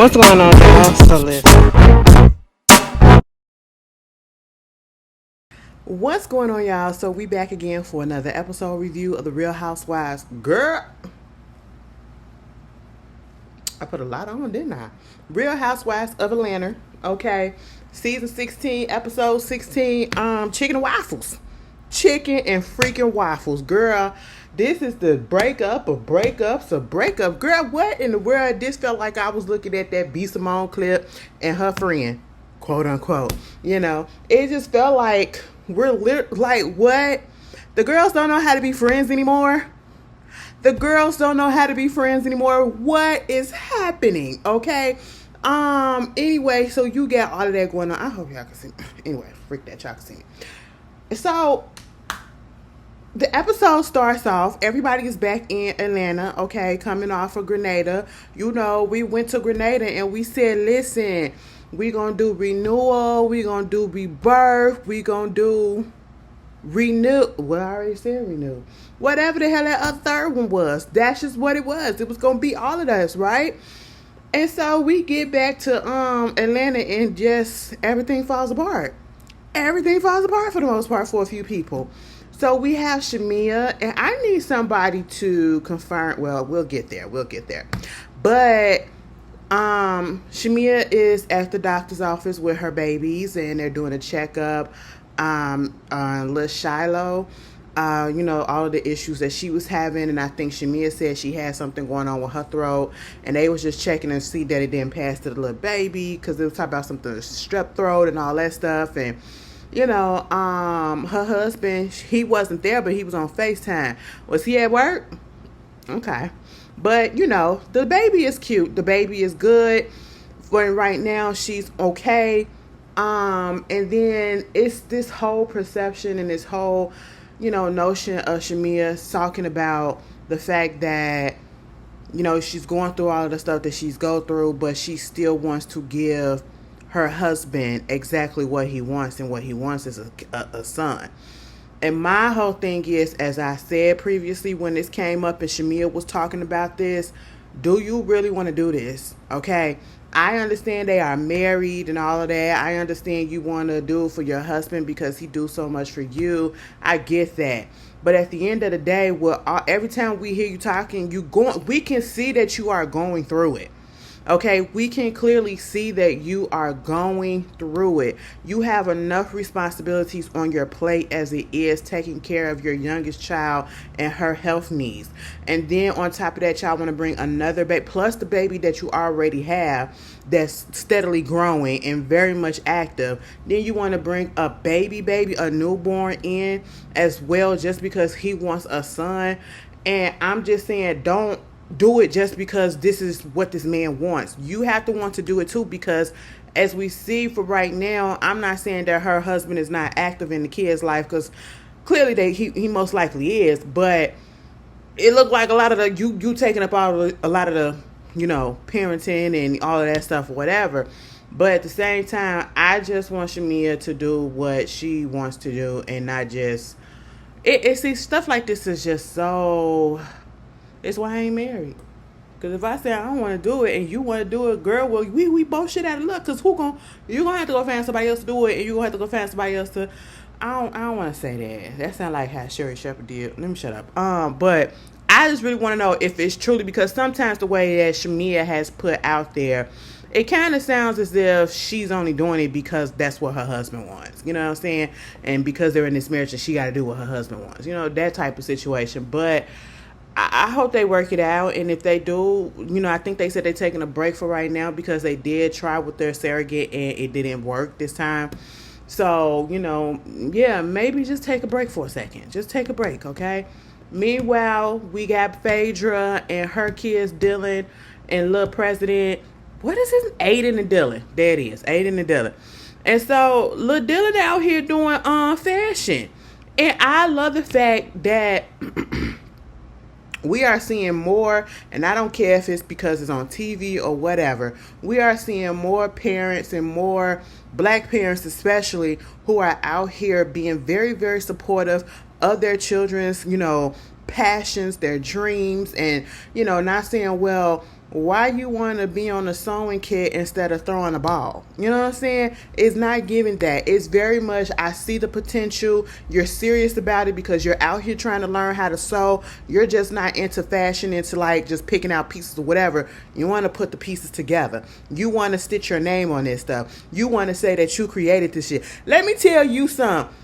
What's going on, y'all? So listen. What's going on, y'all? So we back again for another episode review of the Real Housewives. Girl, I put a lot on, didn't I? Real Housewives of Atlanta. Okay, season 16, episode 16. Chicken and waffles, chicken and freaking waffles, girl. This is the breakup of breakups of breakup. Girl, what in the world? This felt like I was looking at that B. Simone clip and her friend, quote unquote. It just felt like like what? The girls don't know how to be friends anymore. The girls don't know how to be friends anymore. What is happening? Okay. Anyway, so you got all of that going on. I hope y'all can see me. Anyway, freak that y'all can see me. So the episode starts off, everybody is back in Atlanta, okay, coming off of Grenada. We went to Grenada and we said, listen, we gonna do renewal, we gonna do rebirth, we gonna do renew. Well, I already said renew. Whatever the hell that other third one was, that's just what it was. It was gonna be all of us, right? And so we get back to Atlanta and just everything falls apart. Everything falls apart for the most part for a few people. So we have Shamia, and I need somebody to confirm. Well, we'll get there. But Shamia is at the doctor's office with her babies, and they're doing a checkup on little Shiloh. All of the issues that she was having, and I think Shamia said she had something going on with her throat, and they was just checking to see that it didn't pass to the little baby, because it was talking about something strep throat and all that stuff. And her husband, he wasn't there, but he was on FaceTime. Was he at work? Okay. But, the baby is cute. The baby is good. For right now, she's okay. And then it's this whole perception and this whole, notion of Shamia talking about the fact that, she's going through all of the stuff that she's go through, but she still wants to give her husband exactly what he wants, and what he wants is a son. And my whole thing is, as I said previously when this came up and Shamia was talking about this, do you really want to do this? Okay, I understand they are married and all of that. I understand you want to do it for your husband because he do so much for you. I get that. But at the end of the day, every time we hear you talking, we can see that you are going through it. Okay, we can clearly see that you are going through it. You have enough responsibilities on your plate as it is, taking care of your youngest child and her health needs. And then on top of that, y'all want to bring another baby, plus the baby that you already have that's steadily growing and very much active. Then you want to bring a baby, a newborn in as well, just because he wants a son. And I'm just saying, don't do it just because this is what this man wants. You have to want to do it too, because as we see for right now, I'm not saying that her husband is not active in the kid's life, because clearly he most likely is, but it looked like a lot of the you taking up a lot of the parenting and all of that stuff or whatever. But at the same time, I just want Shamia to do what she wants to do and not just see, stuff like this is just so. That's why I ain't married. Because if I say I don't want to do it and you want to do it, girl, well, we both shit out of luck. Because you're going to have to go find somebody else to do it, and you're going to have to go find somebody else to. I don't want to say that. That sounds like how Sherry Shepherd did. Let me shut up. But I just really want to know if it's truly, because sometimes the way that Shamia has put out there, it kind of sounds as if she's only doing it because that's what her husband wants. You know what I'm saying? And because they're in this marriage, and she got to do what her husband wants. That type of situation. But I hope they work it out, and if they do, I think they said they're taking a break for right now because they did try with their surrogate and it didn't work this time. So, maybe just take a break for a second. Just take a break, okay? Meanwhile, we got Fedra and her kids, Dylan and little President. What is his? Aiden and Dylan. There it is, Aiden and Dylan. And so, little Dylan out here doing fashion. And I love the fact that we are seeing more, and I don't care if it's because it's on TV or whatever, we are seeing more parents and more black parents especially who are out here being very, very supportive of their children's, passions, their dreams, and, not saying, well, why you want to be on a sewing kit instead of throwing a ball? You know what I'm saying? It's not giving that. It's very much, I see the potential. You're serious about it because you're out here trying to learn how to sew. You're just not into fashion, into like just picking out pieces or whatever. You want to put the pieces together. You want to stitch your name on this stuff. You want to say that you created this shit. Let me tell you something.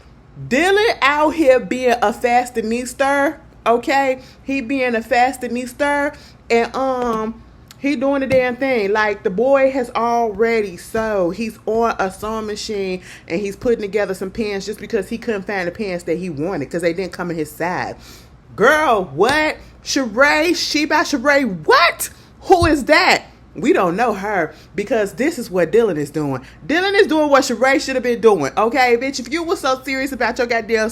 Dylan out here being a fashionista, okay? He being a fashionista, and he doing the damn thing. Like, the boy has already sewed. He's on a sewing machine, and he's putting together some pants just because he couldn't find the pants that he wanted because they didn't come in his size. Girl, what? Sheree? Sheba Sheree? What? Who is that? We don't know her because this is what Dylan is doing. Dylan is doing what Sheree should have been doing. Okay, bitch, if you were so serious about your goddamn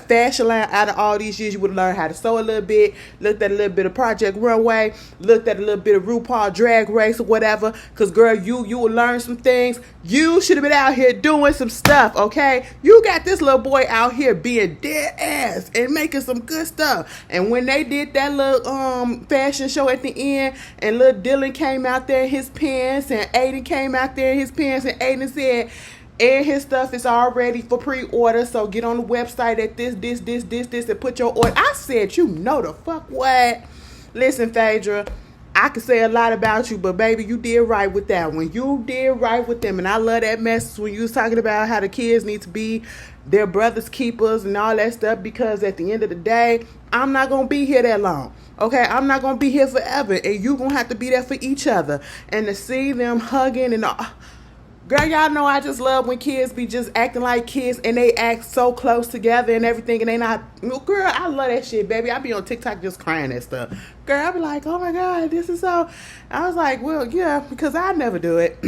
fashion line out of all these years, you would have learned how to sew a little bit, looked at a little bit of Project Runway, looked at a little bit of RuPaul Drag Race or whatever. Cause girl, you will learn some things. You should have been out here doing some stuff, okay? You got this little boy out here being dead ass and making some good stuff. And when they did that little fashion show at the end, and little Dylan came out there in his pants, and Aiden came out there in his pants, and Aiden said, and his stuff is already for pre-order, so get on the website at this, and put your order. I said, you know the fuck what? Listen, Fedra, I could say a lot about you, but baby, you did right with that one. You did right with them, and I love that message when you was talking about how the kids need to be their brother's keepers and all that stuff, because at the end of the day, I'm not going to be here that long. Okay, I'm not going to be here forever, and you going to have to be there for each other. And to see them hugging and all. Girl, y'all know I just love when kids be just acting like kids and they act so close together and everything, and they not. Girl, I love that shit, baby. I be on TikTok just crying and stuff. Girl, I be like, oh my God, this is so. I was like, well, yeah, because I never do it.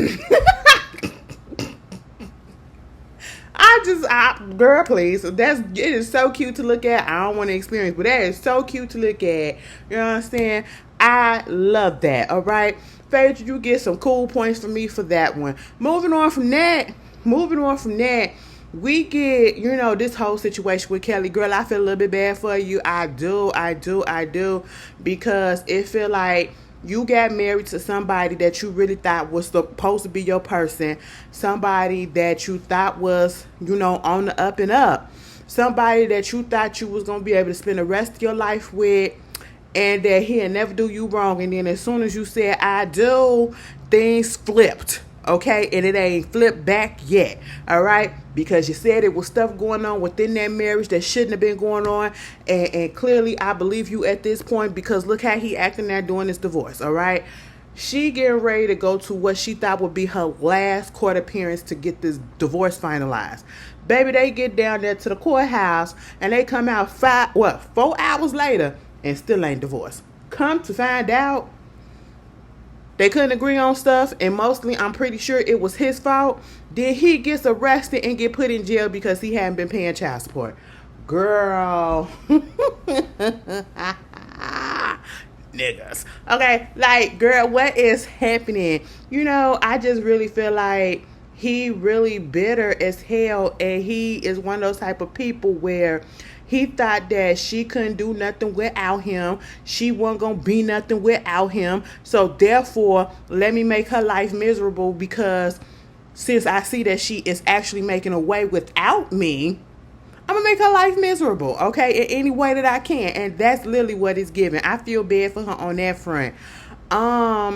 Girl, please. It is so cute to look at. I don't want to experience, but that is so cute to look at. You know what I'm saying? I love that. All right. Fedra, you get some cool points for me for that one. Moving on from that, we get, this whole situation with Kelly. Girl, I feel a little bit bad for you. I do. Because it feel like you got married to somebody that you really thought was supposed to be your person. Somebody that you thought was, on the up and up. Somebody that you thought you was going to be able to spend the rest of your life with. And that he'll never do you wrong. And then as soon as you said, I do, things flipped. Okay? And it ain't flipped back yet. All right? Because you said it was stuff going on within that marriage that shouldn't have been going on. And clearly, I believe you at this point, because look how he acting there doing this divorce. All right? She getting ready to go to what she thought would be her last court appearance to get this divorce finalized. Baby, they get down there to the courthouse and they come out 4 hours later and still ain't divorced. Come to find out, they couldn't agree on stuff, and mostly I'm pretty sure it was his fault. Then he gets arrested and get put in jail because he hadn't been paying child support. Girl. Niggas. Okay, like, girl, what is happening? I just really feel like he really bitter as hell, and he is one of those type of people where he thought that she couldn't do nothing without him. She wasn't going to be nothing without him. So therefore, let me make her life miserable, because since I see that she is actually making a way without me, I'm going to make her life miserable, okay, in any way that I can. And that's literally what it's giving. I feel bad for her on that front.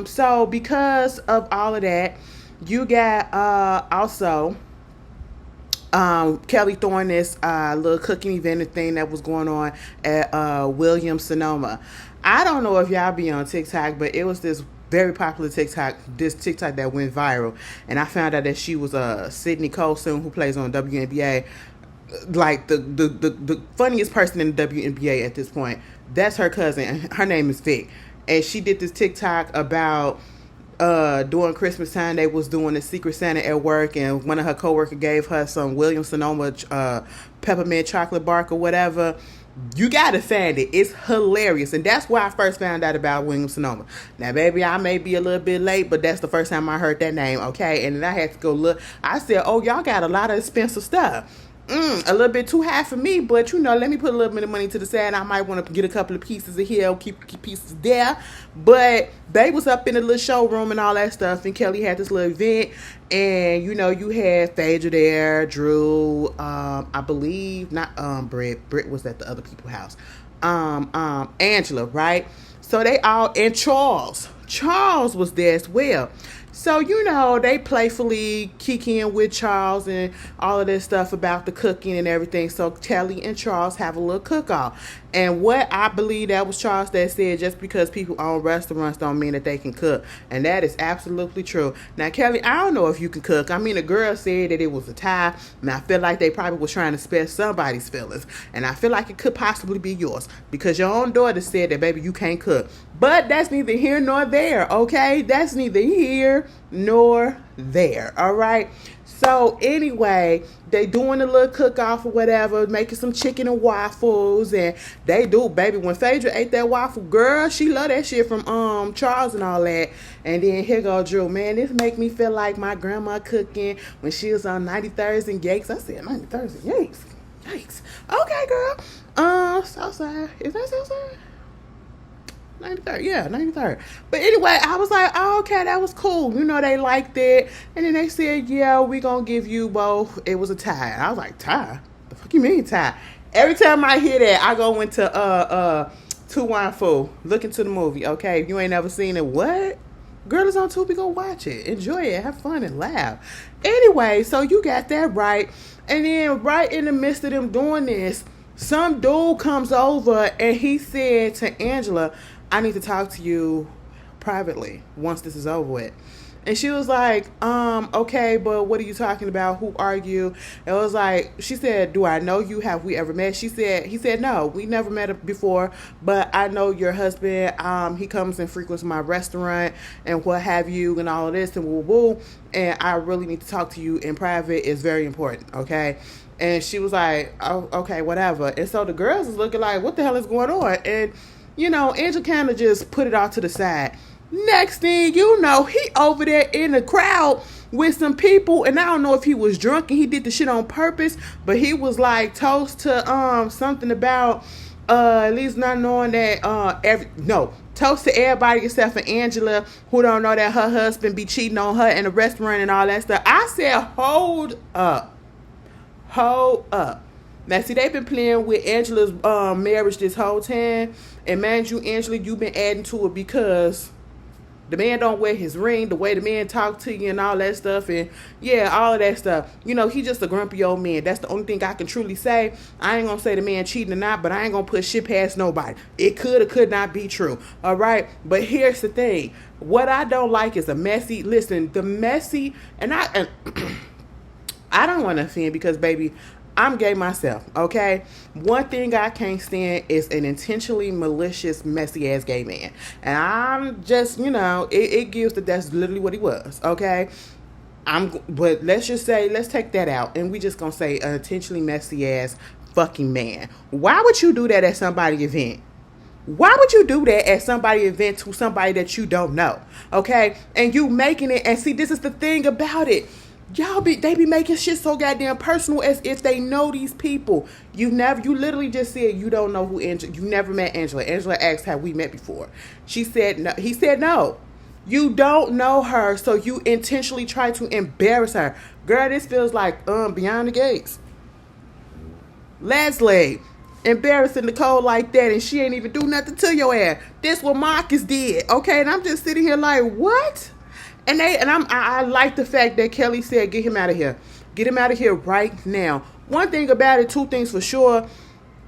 So because of all of that, you got also Kelly throwing this little cooking event thing that was going on at Williams Sonoma. I don't know if y'all be on TikTok, but it was this very popular TikTok that went viral, and I found out that she was Sydney Colson, who plays on WNBA, like the funniest person in the WNBA at this point. That's her cousin. Her name is Vic, and she did this TikTok about during Christmas time. They was doing a Secret Santa at work, and one of her coworkers gave her some Williams Sonoma peppermint chocolate bark or whatever. You gotta find it. It's hilarious, and that's where I first found out about Williams Sonoma. Now, baby, I may be a little bit late, but that's the first time I heard that name. Okay, and then I had to go look. I said, "Oh, y'all got a lot of expensive stuff." a little bit too high for me, but let me put a little bit of money to the side. I might want to get a couple of pieces of here, keep pieces there. But they was up in the little showroom and all that stuff, and Kelly had this little event, and you had Fedra there, Drew, I believe not Brit was at the other people's house, Angela, right? So they all, and Charles was there as well. So, they playfully kick with Charles and all of this stuff about the cooking and everything. So Kelly and Charles have a little cook-off. And what I believe that was Charles that said, just because people own restaurants don't mean that they can cook. And that is absolutely true. Now, Kelly, I don't know if you can cook. I mean, the girl said that it was a tie. And I feel like they probably was trying to spare somebody's feelings. And I feel like it could possibly be yours. Because your own daughter said that, baby, you can't cook. But that's neither here nor there, okay? That's neither here nor there, all right? So anyway, they doing a little cook-off or whatever, making some chicken and waffles, and they do, baby. When Fedra ate that waffle, girl, she love that shit from Charles and all that. And then here go Drew, man, this make me feel like my grandma cooking when she was on 93rd and Yates. I said 93rd and Yates. Yikes. Okay, girl. Southside. Is that Southside? 93rd, yeah, 93rd. But anyway, I was like, oh, okay, that was cool. They liked it. And then they said, yeah, we gonna give you both. It was a tie. I was like, tie? The fuck you mean tie? Every time I hear that, I go into Tu Wan Fu, look into the movie, okay? If you ain't never seen it, what? Girl, it's on Tubi, go watch it. Enjoy it, have fun and laugh. Anyway, so you got that right. And then right in the midst of them doing this, some dude comes over and he said to Angela, I need to talk to you privately once this is over with. And she was like, okay, but what are you talking about? Who are you? It was like, she said, do I know you? Have we ever met? He said, no, we never met before, but I know your husband. He comes and frequents my restaurant and what have you and all of this and woo woo. And I really need to talk to you in private. It's very important. Okay. And she was like, oh, okay, whatever. And so the girls is looking like, what the hell is going on? And Angel kind of just put it all to the side. Next thing you know, he over there in the crowd with some people, and I don't know if he was drunk and he did the shit on purpose, but he was like toast to something about at least not knowing that toast to everybody except for Angela, who don't know that her husband be cheating on her in a restaurant and all that stuff. I said, hold up. Now, see, they've been playing with Angela's marriage this whole time. And mind you, Angela, you've been adding to it because the man don't wear his ring, the way the man talk to you and all that stuff. And, yeah, all of that stuff. He just a grumpy old man. That's the only thing I can truly say. I ain't going to say the man cheating or not, but I ain't going to put shit past nobody. It could or could not be true. All right? But here's the thing. What I don't like is and I don't want to offend because, baby, I'm gay myself, okay? One thing I can't stand is an intentionally malicious, messy-ass gay man. And I'm just, it gives that that's literally what he was, okay? But let's take that out. And we just gonna say an intentionally messy-ass fucking man. Why would you do that at somebody's event? Why would you do that at somebody's event to somebody that you don't know, okay? And you making it, and see, this is the thing about it. They be making shit so goddamn personal as if they know these people. You literally just said you don't know who Angela, you never met Angela. Angela asked, have we met before? She said no. He said no. You don't know her, so you intentionally try to embarrass her. Girl, this feels like Beyond the Gates. Leslie, embarrassing Nicole like that, and she ain't even do nothing to your ass. This what Marcus did, okay? And I'm just sitting here like, what? And I like the fact that Kelly said, get him out of here. Get him out of here right now. One thing about it, two things for sure.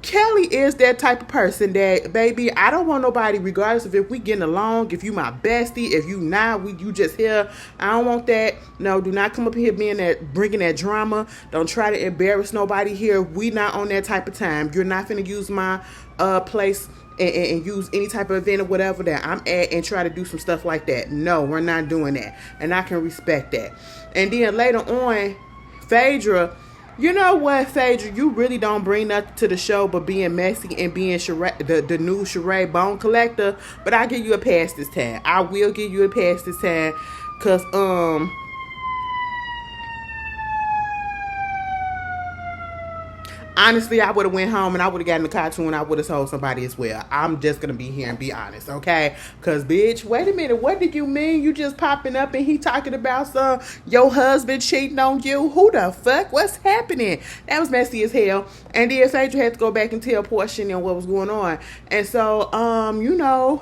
Kelly is that type of person that, baby, I don't want nobody, regardless of if we getting along, if you my bestie, if you not, you just here. I don't want that. No, do not come up here bringing that drama. Don't try to embarrass nobody here. We not on that type of time. You're not finna use my place and use any type of event or whatever that I'm at and try to do some stuff like that. No, we're not doing that. And I can respect that. And then later on, Fedra, you know what, Fedra, you really don't bring nothing to the show but being messy and being the new Sheree Bone Collector. But I'll give you a pass this time. I will give you a pass this time. Because, Honestly, I would have went home and I would have gotten the car too, and I would have told somebody as well. I'm just gonna be here and be honest, okay? Cause bitch, wait a minute, what did you mean? You just popping up and he talking about some your husband cheating on you? Who the fuck? What's happening? That was messy as hell. And then Fedra had to go back and tell Portia and what was going on. And so,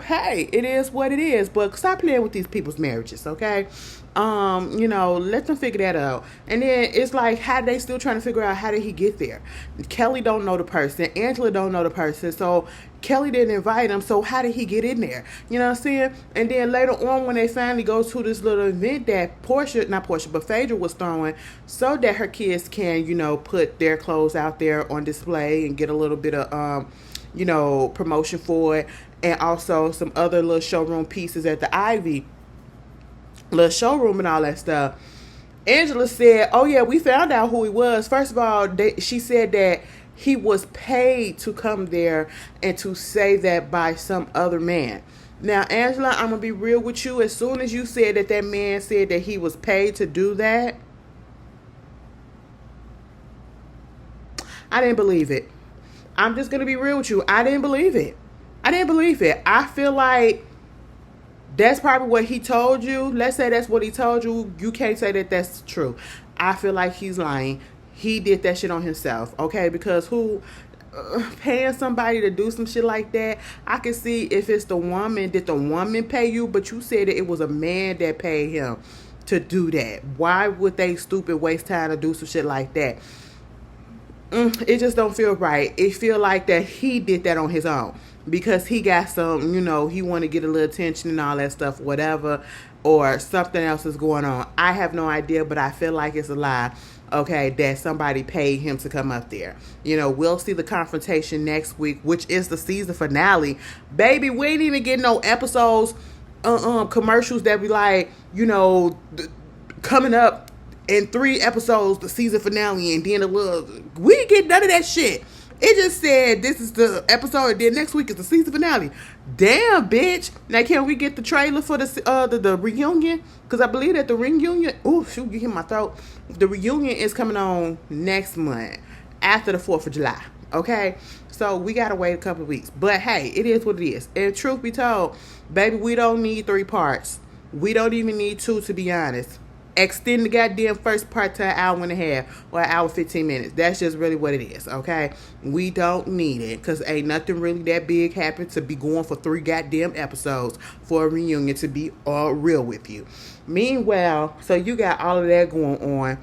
hey, it is what it is. But stop playing with these people's marriages, okay? Let them figure that out. And then it's like, how they still trying to figure out how did he get there? Kelly don't know the person. Angela don't know the person. So Kelly didn't invite him. So how did he get in there? You know what I'm saying? And then later on, when they finally go to this little event that Fedra was throwing, so that her kids can, put their clothes out there on display and get a little bit of, promotion for it. And also some other little showroom pieces at the Ivy little showroom and all that stuff. Angela said, oh yeah, we found out who he was. First of all, she said that he was paid to come there and to say that by some other man. Now, Angela, I'm going to be real with you. As soon as you said that man said that he was paid to do that, I didn't believe it. I'm just going to be real with you. I didn't believe it. I feel like that's probably what he told you. Let's say that's what he told you. You can't say that that's true. I feel like he's lying. He did that shit on himself, okay? Because paying somebody to do some shit like that, I can see if it's the woman. Did the woman pay you? But you said that it was a man that paid him to do that. Why would they stupid waste time to do some shit like that? It just don't feel right. It feel like that he did that on his own. Because he got some, he want to get a little attention and all that stuff, whatever, or something else is going on. I have no idea, but I feel like it's a lie, okay, that somebody paid him to come up there. We'll see the confrontation next week, which is the season finale. Baby, we ain't even getting no episodes, commercials that be like, coming up in 3 episodes, the season finale, and then we didn't get none of that shit. It just said this is the episode, and then next week is the season finale. Damn, bitch. Now, can we get the trailer for the reunion? Because I believe that the reunion... Oh, shoot, you hit my throat. The reunion is coming on next month, after the 4th of July. Okay? So, we got to wait a couple of weeks. But, hey, it is what it is. And truth be told, baby, we don't need 3 parts. We don't even need 2, to be honest. Extend the goddamn first part to an hour and a half or an hour 15 minutes. That's just really what it is, okay? We don't need it because ain't nothing really that big happened to be going for 3 goddamn episodes for a reunion, to be all real with you. Meanwhile, so you got all of that going on.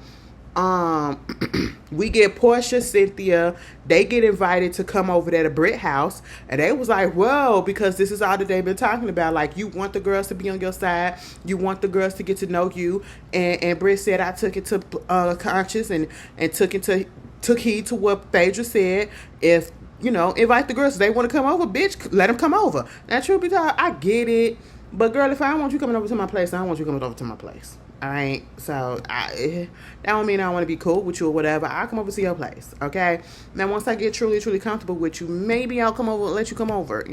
We get Portia, Cynthia, they get invited to come over there to Brit house, and they was like, whoa, because this is all that they've been talking about. Like, you want the girls to be on your side, you want the girls to get to know you, and Brit said, I took it to conscious and took heed to what Fedra said. If invite the girls, if they want to come over, bitch, let them come over. Now, truth be told, I get it, but girl, if I don't want you coming over to my place, I don't want you coming over to my place. Alright, so that don't mean I don't want to be cool with you or whatever. I'll come over to your place, okay? Now, once I get truly, truly comfortable with you, maybe I'll come over and let you come over,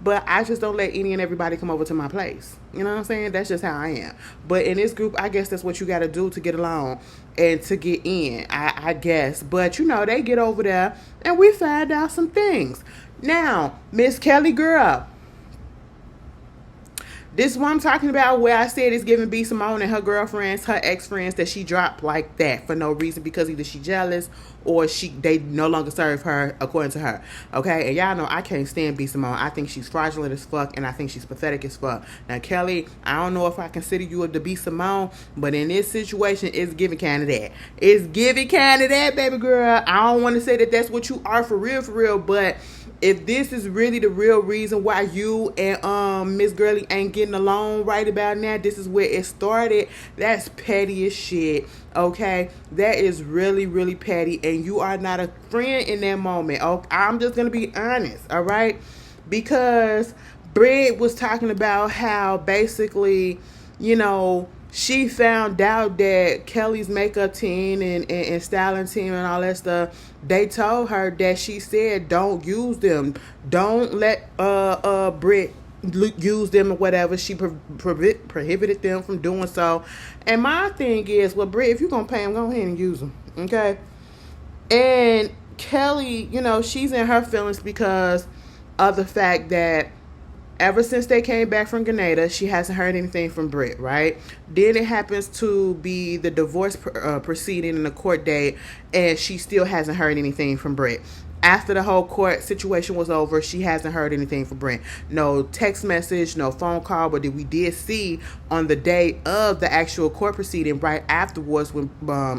But I just don't let any and everybody come over to my place. You know what I'm saying? That's just how I am. But in this group, I guess that's what you got to do to get along and to get in, I guess. But, they get over there and we find out some things. Now, Miss Kelly girl, this is what I'm talking about, where I said it's giving B. Simone and her girlfriends, her ex-friends, that she dropped like that for no reason, because either she jealous or they no longer serve her, according to her. Okay? And y'all know I can't stand B. Simone. I think she's fraudulent as fuck, and I think she's pathetic as fuck. Now, Kelly, I don't know if I consider you the B. Simone, but in this situation, it's giving kind of that. It's giving kind of that, baby girl. I don't want to say that that's what you are for real, but if this is really the real reason why you and Miss Girly ain't getting along right about now, this is where it started. That's petty as shit, okay? That is really, really petty, and you are not a friend in that moment. Okay? I'm just going to be honest, all right? Because Brit was talking about how basically, she found out that Kelly's makeup team and styling team and all that stuff, they told her that she said don't use them. Don't let Brit use them or whatever. She prohibited them from doing so. And my thing is, well, Brit, if you're going to pay them, go ahead and use them, okay? And Kelly, she's in her feelings because of the fact that ever since they came back from Grenada, she hasn't heard anything from Brit, right? Then it happens to be the divorce proceeding in the court date, and she still hasn't heard anything from Brit. After the whole court situation was over, she hasn't heard anything from Brit. No text message, no phone call, but we did see on the day of the actual court proceeding, right afterwards when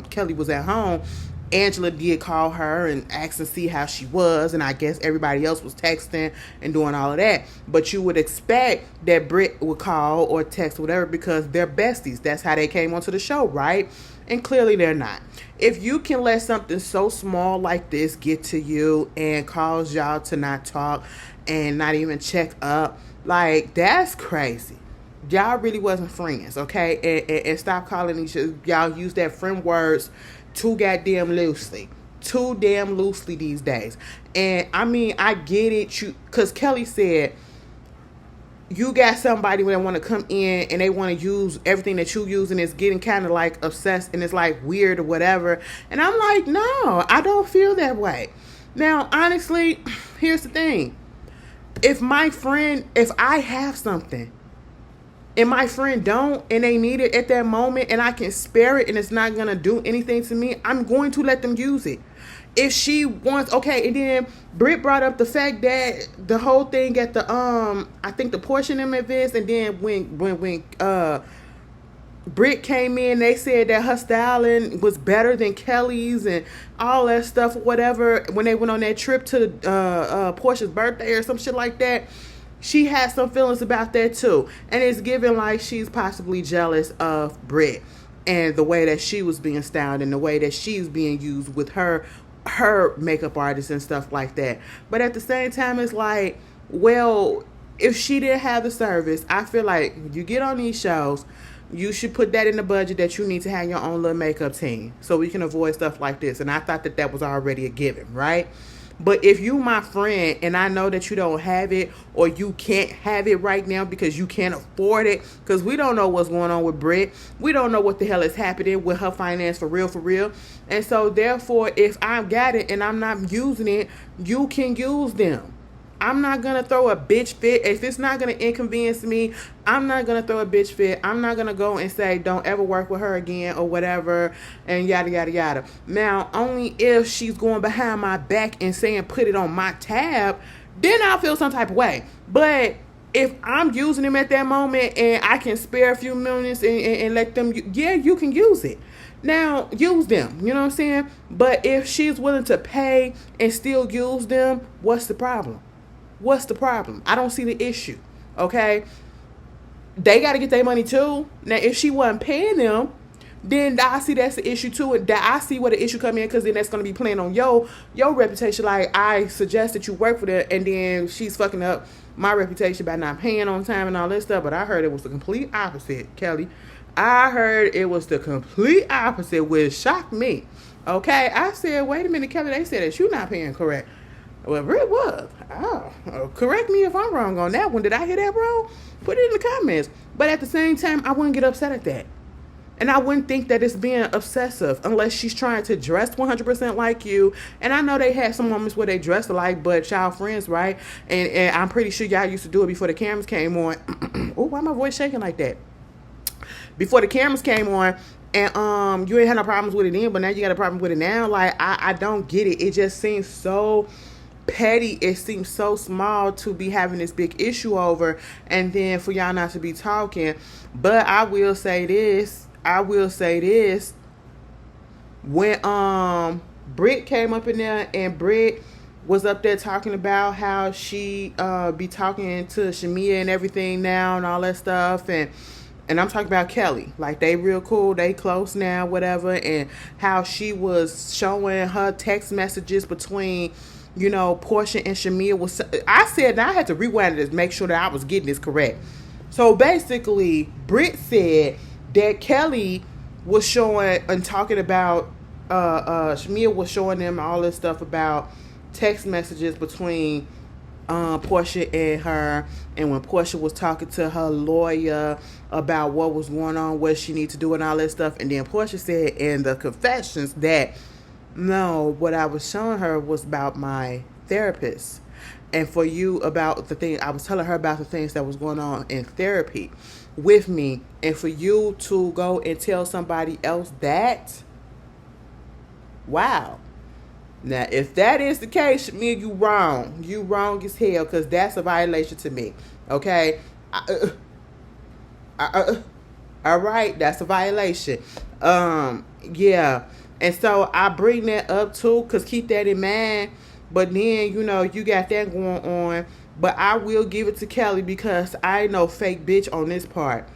Kelly was at home, Angela did call her and ask and see how she was, and I guess everybody else was texting and doing all of that. But you would expect that Brit would call or text or whatever because they're besties. That's how they came onto the show, right? And clearly they're not. If you can let something so small like this get to you and cause y'all to not talk and not even check up, like, that's crazy. Y'all really wasn't friends, okay? And stop calling each other. Y'all use that friend words too goddamn loosely. Too damn loosely these days. And I mean, I get it. Because Kelly said, you got somebody that want to come in and they want to use everything that you use, and it's getting kind of like obsessed and it's like weird or whatever. And I'm like, no, I don't feel that way. Now, honestly, here's the thing. If I have something and my friend don't, and they need it at that moment, and I can spare it and it's not going to do anything to me, I'm going to let them use it. If she wants, okay, and then Britt brought up the fact that the whole thing at the, I think the portion of events, and then when Britt came in, they said that her styling was better than Kelly's and all that stuff, whatever, when they went on that trip to Portia's birthday or some shit like that. She had some feelings about that too. And it's given like she's possibly jealous of Britt and the way that she was being styled and the way that she's being used with her makeup artist and stuff like that. But at the same time, it's like, well, if she didn't have the service, I feel like you get on these shows, you should put that in the budget that you need to have your own little makeup team so we can avoid stuff like this. And I thought that was already a given, right? But if you my friend and I know that you don't have it or you can't have it right now because you can't afford it, because we don't know what's going on with Britt. We don't know what the hell is happening with her finance for real. And so therefore, if I've got it and I'm not using it, you can use them. I'm not going to throw a bitch fit. If it's not going to inconvenience me, I'm not going to throw a bitch fit. I'm not going to go and say, don't ever work with her again or whatever and yada, yada, yada. Now, only if she's going behind my back and saying, put it on my tab, then I'll feel some type of way. But if I'm using them at that moment and I can spare a few minutes and let them, yeah, you can use it. Now, use them, you know what I'm saying? But if she's willing to pay and still use them, what's the problem? What's the problem? I don't see the issue, okay? They got to get their money too. Now, if she wasn't paying them, then I see that's the issue too. And I see where the issue come in, because then that's going to be playing on your reputation. Like, I suggest that you work for that, and then she's fucking up my reputation by not paying on time and all this stuff. But I heard it was the complete opposite, Kelly. I heard it was the complete opposite, which shocked me. Okay, I said, wait a minute, Kelly. They said that you're not paying correct. Well, it was. Oh, correct me if I'm wrong on that one. Did I hear that wrong? Put it in the comments. But at the same time, I wouldn't get upset at that. And I wouldn't think that it's being obsessive unless she's trying to dress 100% like you. And I know they had some moments where they dressed alike, but y'all friends, right? And I'm pretty sure y'all used to do it before the cameras came on. Oh, why my voice shaking like that? Before the cameras came on, and you ain't had no problems with it then, but now you got a problem with it now. Like, I don't get it. It just seems so petty. It seems so small to be having this big issue over, and then for y'all not to be talking. But I will say this. When Britt came up in there and Britt was up there talking about how she be talking to Shamia and everything now and all that stuff, and I'm talking about Kelly, like they real cool, they close now, whatever, and how she was showing her text messages between, you know, Portia and Shamia. I said, now I had to rewind it to make sure that I was getting this correct. So basically, Britt said that Kelly was showing and talking about, Shamia was showing them all this stuff about text messages between Portia and her, and when Portia was talking to her lawyer about what was going on, what she needed to do and all that stuff, and then Portia said in the confessions that No, what I was showing her was about my therapist. And for you about the thing, I was telling her about the things that was going on in therapy with me. And for you to go and tell somebody else that, wow. Now, if that is the case, Shamia, you wrong. You wrong as hell, because that's a violation to me. Okay? All right, that's a violation. Yeah. And so I bring that up too, because keep that in mind. But then, you got that going on. But I will give it to Kelly because I ain't no fake bitch on this part.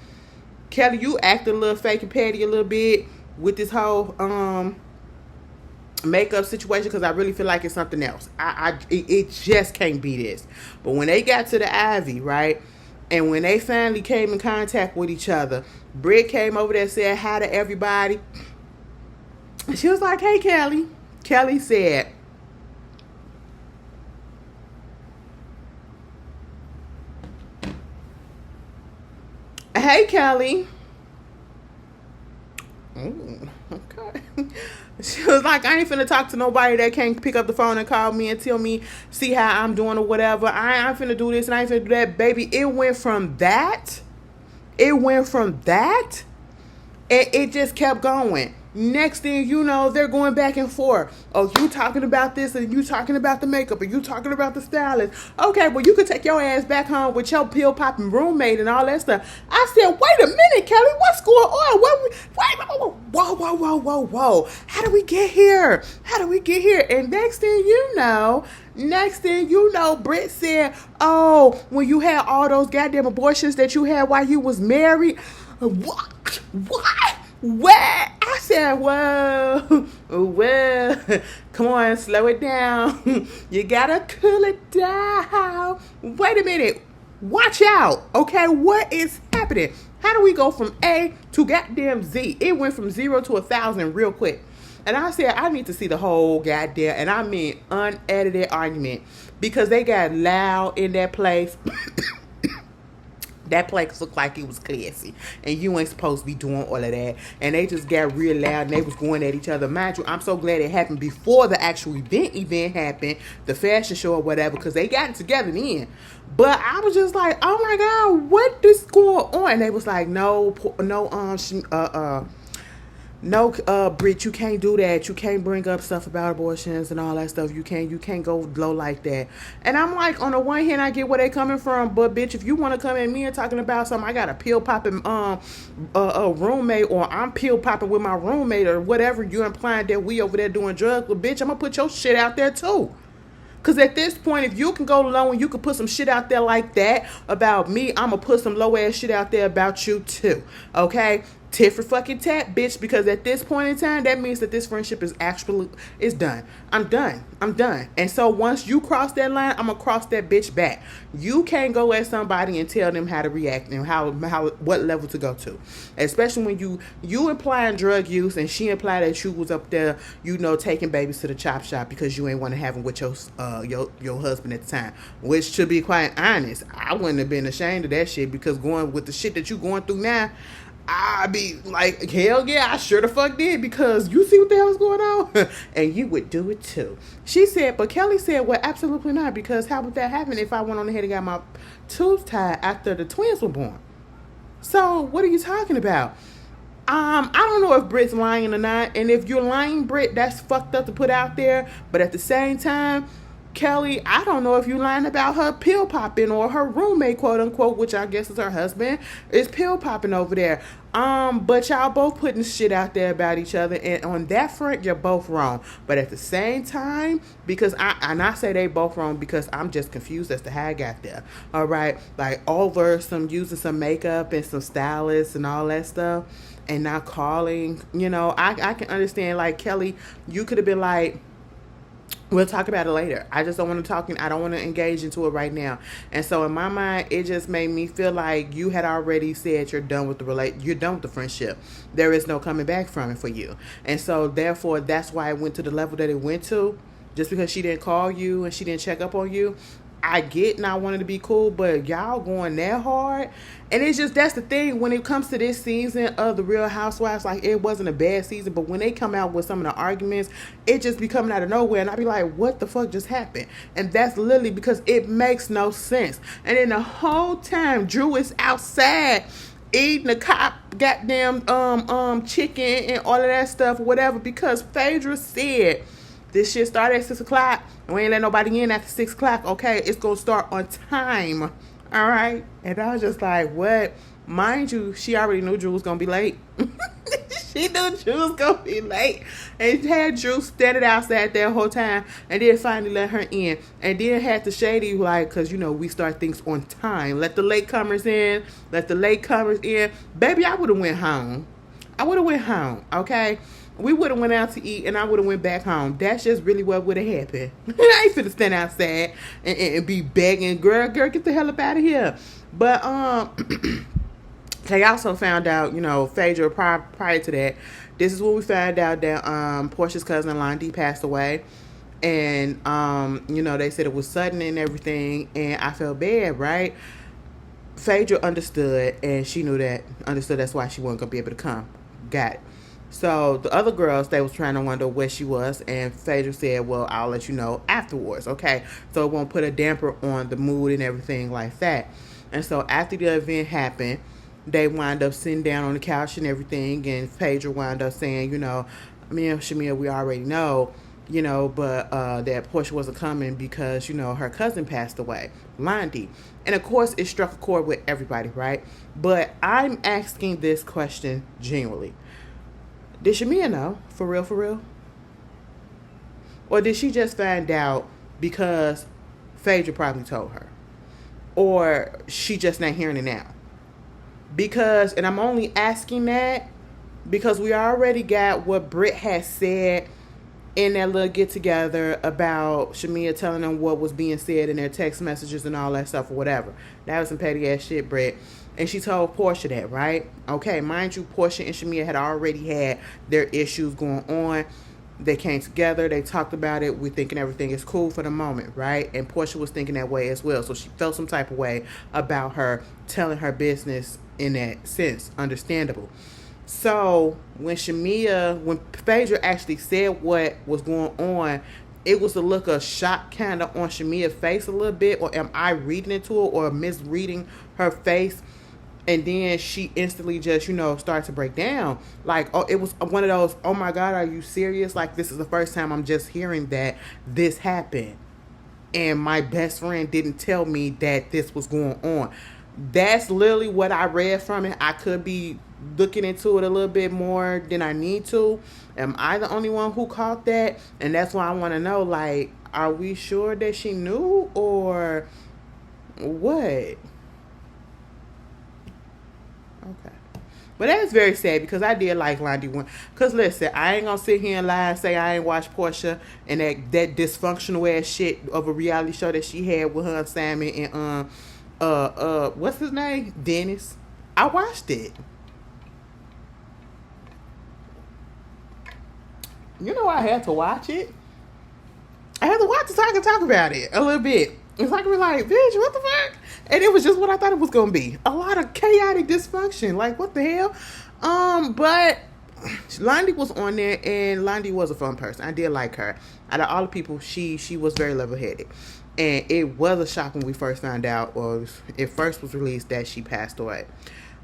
Kelly, you act a little fake and petty a little bit with this whole makeup situation, because I really feel like it's something else. It just can't be this. But when they got to the Ivy, right, and when they finally came in contact with each other, Brit came over there and said hi to everybody. She was like, "Hey, Kelly." Kelly said, "Hey, Kelly." Ooh, okay. She was like, "I ain't finna talk to nobody that can't pick up the phone and call me and tell me, see how I'm doing or whatever. I ain't finna do this and I ain't finna do that." Baby, it went from that. And it just kept going. Next thing you know, they're going back and forth. Oh, you talking about this and you talking about the makeup and you talking about the stylist. Okay, well, you could take your ass back home with your pill popping roommate and all that stuff. I said, wait a minute, Kelly, what's going on? Whoa. How do we get here? And next thing you know, Britt said, "Oh, when you had all those goddamn abortions that you had while you was married." What? What? I said, whoa, come on, slow it down. You gotta cool it down. Wait a minute. Watch out. Okay, what is happening? How do we go from A to goddamn Z? It went from 0 to 1,000 real quick. And I said, I need to see the whole goddamn, and I mean unedited argument, because they got loud in that place. That place looked like it was classy. And you ain't supposed to be doing all of that. And they just got real loud and they was going at each other. Mind you, I'm so glad it happened before the actual event happened, the fashion show or whatever, because they got it together then. But I was just like, oh my God, what is going on? And they was like, no, Brit, you can't do that. You can't bring up stuff about abortions and all that stuff. You can't go low like that. And I'm like, on the one hand, I get where they coming from, but bitch, if you want to come at me and talking about something, I got a pill popping a roommate, or I'm pill popping with my roommate, or whatever, you implying that we over there doing drugs, well, bitch, I'm gonna put your shit out there too. Because at this point, if you can go low and you can put some shit out there like that about me, I'm going to put some low ass shit out there about you too. Okay? Tit for fucking tat, bitch. Because at this point in time, that means that this friendship is done. I'm done. And so once you cross that line, I'm going to cross that bitch back. You can't go at somebody and tell them how to react and what level to go to. Especially when you implying drug use and she implied that you was up there, taking babies to the chop shop because you ain't want to have them with your husband at the time. Which, to be quite honest, I wouldn't have been ashamed of that shit, because going with the shit that you going through now, I'd be like, hell yeah, I sure the fuck did, because you see what the hell is going on? And you would do it too. She said, but Kelly said, well, absolutely not, because how would that happen if I went on ahead and got my tubes tied after the twins were born? So what are you talking about? I don't know if Brit's lying or not, and if you're lying, Brit, that's fucked up to put out there, but at the same time, Kelly, I don't know if you're lying about her pill popping, or her roommate, quote unquote, which I guess is her husband, is pill popping over there. But y'all both putting shit out there about each other, and on that front, you're both wrong. But at the same time, because I say they both wrong because I'm just confused as to how I got there. All right, like over using some makeup and some stylists and all that stuff, and not calling. I can understand. Like, Kelly, you could have been like, we'll talk about it later. I just don't want to talk, and I don't want to engage into it right now. And so in my mind, it just made me feel like you had already said you're done with you're done with the friendship. There is no coming back from it for you. And so therefore, that's why it went to the level that it went to. Just because she didn't call you and she didn't check up on you, I get not wanting to be cool, but y'all going that hard. And it's just, that's the thing. When it comes to this season of The Real Housewives, like, it wasn't a bad season, but when they come out with some of the arguments, it just be coming out of nowhere. And I be like, what the fuck just happened? And that's literally because it makes no sense. And then the whole time, Drew is outside eating the cop goddamn chicken and all of that stuff, whatever, because Fedra said this shit started at 6 o'clock. And we ain't let nobody in after 6 o'clock. Okay, it's going to start on time. All right? And I was just like, what? Mind you, she already knew Drew was going to be late. She knew Drew was going to be late. And had Drew standing outside that whole time. And then finally let her in. And then had the shady, like, because, you know, we start things on time. Let the latecomers in. Let the latecomers in. Baby, I would have went home. I would have went home, okay? We would have went out to eat, and I would have went back home. That's just really what would have happened. I ain't finna stand outside and be begging, girl, get the hell up out of here. But they also found out, you know, Fedra prior to that. This is when we found out that Portia's cousin Londi passed away, and you know, they said it was sudden and everything, and I felt bad, right? Fedra understood, and she knew that. Understood that's why she wasn't gonna be able to come. Got it. So the other girls, they was trying to wonder where she was, and Fedra said, well, I'll let you know afterwards, okay? So it won't put a damper on the mood and everything like that. And so after the event happened, they wound up sitting down on the couch and everything, and Fedra wound up saying, you know, me and Shamia, we already know, you know, but that Portia wasn't coming because, you know, her cousin passed away, Londi. And of course, it struck a chord with everybody, right? But I'm asking this question genuinely. Did Shamia know? For real, for real? Or did she just find out because Fedra probably told her? Or she just not hearing it now? Because, and I'm only asking that because we already got what Brit has said in that little get-together about Shamia telling them what was being said in their text messages and all that stuff or whatever. That was some petty-ass shit, Brit. And she told Portia that, right? Okay, mind you, Portia and Shamia had already had their issues going on. They came together. They talked about it. We're thinking everything is cool for the moment, right? And Portia was thinking that way as well. So she felt some type of way about her telling her business in that sense. Understandable. So when Fedra actually said what was going on, it was a look of shock kind of on Shamia's face a little bit. Or am I reading it to her or misreading her face? And then she instantly just, you know, started to break down. Like, oh, it was one of those, oh my God, are you serious? Like, this is the first time I'm just hearing that this happened. And my best friend didn't tell me that this was going on. That's literally what I read from it. I could be looking into it a little bit more than I need to. Am I the only one who caught that? And that's why I want to know, like, are we sure that she knew or what? Okay. But that is very sad because I did like Londi one. Because listen, I ain't going to sit here and lie and say I ain't watched Portia and that dysfunctional ass shit of a reality show that she had with her and Simon and what's his name? Dennis. I watched it. You know, I had to watch it. I had to watch it so I could talk about it a little bit. It's like, we're like, bitch, what the fuck? And it was just what I thought it was going to be. A lot of chaotic dysfunction. Like, what the hell? But Londi was on there, and Londi was a fun person. I did like her. Out of all the people, she was very level-headed. And it was a shock when we first found out, or it first was released that she passed away.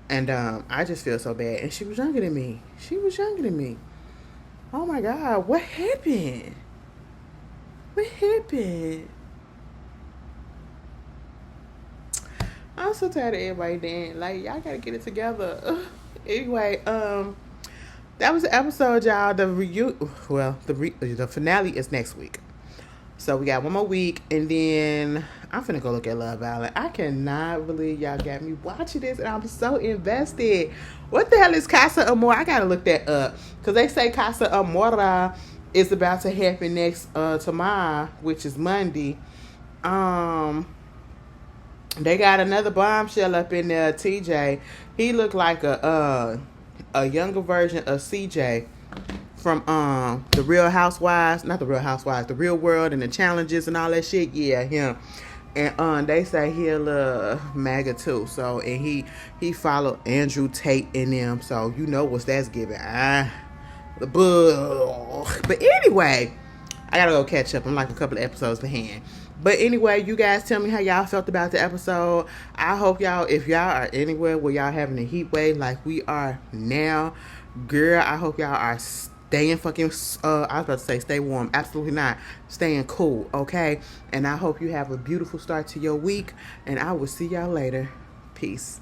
And I just feel so bad. And she was younger than me. Oh, my God. What happened? I'm so tired of everybody dancing. Like, y'all gotta get it together. Anyway, that was the episode, y'all. The finale is next week. So we got one more week, and then I'm finna go look at Love Island. I cannot believe y'all got me watching this, and I'm so invested. What the hell is Casa Amor? I gotta look that up, because they say Casa Amora is about to happen next tomorrow, which is Monday. They got another bombshell up in there, TJ. He looked like a younger version of CJ from The Real Housewives. Not The Real Housewives, The Real World and the Challenges and all that shit. Yeah, him. And they say he a little MAGA too. So and he followed Andrew Tate in them. So you know what that's giving. The bull. But anyway, I gotta go catch up. I'm like a couple of episodes behind. But anyway, you guys tell me how y'all felt about the episode. I hope y'all, if y'all are anywhere where y'all having a heat wave like we are now, girl, I hope y'all are staying fucking, I was about to say stay warm. Absolutely not. Staying cool, okay? And I hope you have a beautiful start to your week. And I will see y'all later. Peace.